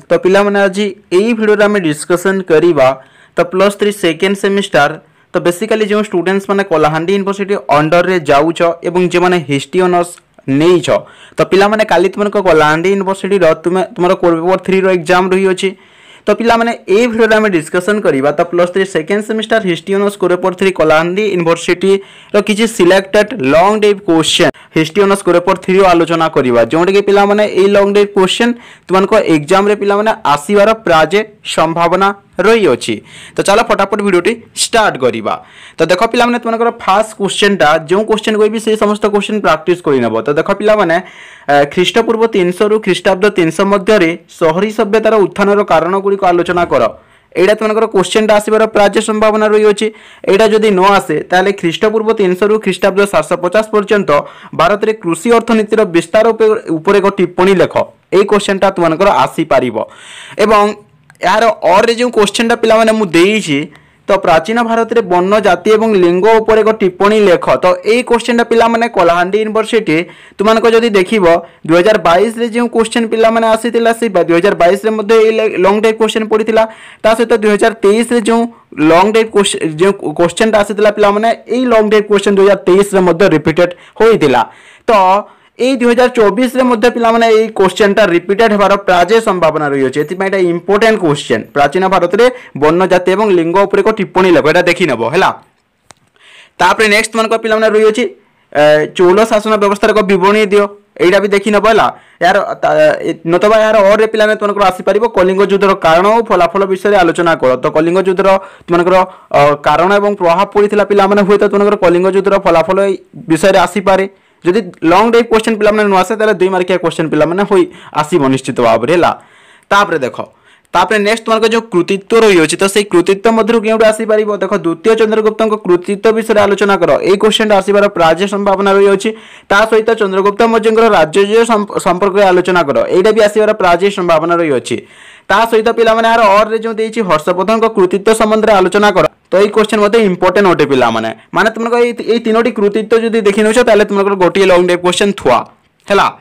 तो पिला माने आज यही वीडियो में डिस्कशन करिबा तो +3 सेकेंड सेमिस्टर तो बेसिकली जो स्टूडेंट्स माने कलाहांडी यूनिवर्सिटी अंडर रे जाउछ एवं जे माने हिस्ट्री ऑनर्स नहीं छ तो पिला माने काली तुमन को कलाहांडी यूनिवर्सिटी रो तुमरो कोर पेपर 3 रो एग्जाम रही अछि तो पिला माने ए वीडियो में डिस्कशन करिबा तो +3 second semester history honours core paper 3 Kalahandi university रो किछि selected long type question history honours core paper 3 रो आलोचना करिबा जोंटे कि पिला माने ए लॉन्ग डेप क्वेश्चन तुमन को एग्जाम रे पिला माने आसीबार प्राजे संभावना रही अछि। तो चलो फटाफट वीडियोटी स्टार्ट करिबा। तो देखो पिला माने तुमनकर फर्स्ट क्वेश्चन टा जो क्वेश्चन कोई भी से समस्त क्वेश्चन प्रैक्टिस करि नबो। तो देखो पिला माने ख्रीष्टपूर्व 300 रु ख्रीष्टाब्द 300 मध्य रे शहरी सभ्यतार उत्थानर कारण गुडी को आलोचना करो। एडा तुमनकर क्वेश्चन टा आसीबार प्राच्य संभावना रही अछि। एडा जदी न आसे ताले ख्रीष्टपूर्व 300 रु ख्रीष्टाब्द 750 पर्यंत भारत रे कृषि अर्थनीतिर विस्तार ऊपर एक टिप्पणी लेखो। ए क्वेश्चन टा तुमनकर आसी पारिबो एवं यार और जो क्वेश्चन टा पिला माने मु देइछि तो प्राचीन भारत रे वर्ण जाति एवं लिंग ऊपर एक टिप्पणी लेख। तो ए क्वेश्चन टा पिला माने कलाहांडी यूनिवर्सिटी तुमन को जदी देखिबो 2022 रे जो क्वेश्चन पिला माने आसीतिला से 2022 रे मध्ये लॉन्ग डेप क्वेश्चन पडितिला ता सहित 2023 रे जो लॉन्ग डेप क्वेश्चन जो क्वेश्चन टा आसीतिला पिला माने ए लॉन्ग डेप क्वेश्चन 2023 रे मध्ये रिपीटेड होइतिला। तो ए 2024 रे मध्ये पिला माने ए क्वेश्चन टा रिपीटेड हेबार प्राजे संभावना रही अछि। एति माइटा इंपोर्टेंट क्वेश्चन प्राचीन भारत रे वर्ण जाति एवं लिंग ऊपर को टिप्पणी लेखो एटा देखि नबो हैला। तापरे नेक्स्ट मन को पिला माने रही अछि चोल शासन व्यवस्था को विवरणी दियो एटा भी देखि नबो हैला। यार नतबा यार और रे पिला ने तुमनको आसी परिबो कलिंग युद्धर कारण और फलाफल विषय आलोचना करो। तो कलिंग युद्धर तुमनको कारण एवं प्रभाव पड़िथिला पिला माने होय तो तुमनको कलिंग युद्धर फलाफल विषय आसी पारे। जदि लॉन्ग डेप क्वेश्चन पिला माने न आसे ताले 2 मार्किया क्वेश्चन पिला माने होई आसीबो निश्चित भाव रे ला। तापरे देखो तापरे नेक्स्ट तुमको जो कृतित्व रही अछि तो से कृतित्व मधुर केउडा आसी परिबो। देखो द्वितीय चंद्रगुप्त को कृतित्व विषय आलोचना करो। ए क्वेश्चन आसीबार प्राज्य संभावना रही अछि। ता सहित चंद्रगुप्त मौर्यଙ୍କର राज्य संपर्क आलोचना करो। एटा भी आसीबार प्राज्य संभावना रही अछि। ता सहित पिला माने यार और रे जो देछि हर्षवर्धन को कृतित्व संबंध रे आलोचना करो। तो ये क्वेश्चन मते इंपोर्टेंट होटे पिला माने तुमको ए तीनोटी कृतित्व जदी देखि नछो ताले तुमको गोटी लॉन्ग डेप क्वेश्चन थुआ हैला।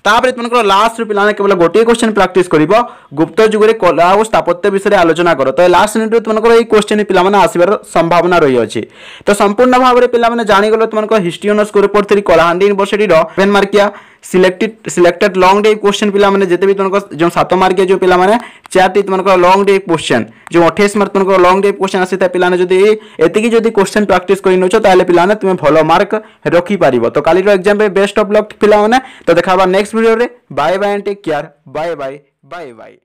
तापरे तुमको लास्ट रे पिला केवल गोटी क्वेश्चन प्रैक्टिस करिवो गुप्त युग रे कला और स्थापत्य विषय आलोचना करो। तो लास्ट मिनिट रे तुमको ए क्वेश्चन पिला माने आसीबार संभावना रही अछि। तो संपूर्ण भाव रे पिला माने जानि गलो तुमको हिस्ट्री ऑनर्स को रिपोर्ट 3 कलाहांडी यूनिवर्सिटी रो 7 मार्किया सिलेक्टेड लॉन्ग डेप क्वेश्चन पिला माने जेते भी तुमको जो 7 मार्किया जो पिला माने 4टी तुमको लॉन्ग डेप क्वेश्चन जो 28 मार्क तुमको लॉन्ग डेप क्वेश्चन आसीता पिला ने जदी एतिकी जदी क्वेश्चन प्रैक्टिस करि नछो ताले पिला ने तुमे भलो मार्क रखि पारिबो। तो काली रो एग्जाम पे बेस्ट ऑफ लक पिला माने। तो देखाबा नेक्स्ट वीडियो रे। Bye bye and take care. Bye bye bye bye.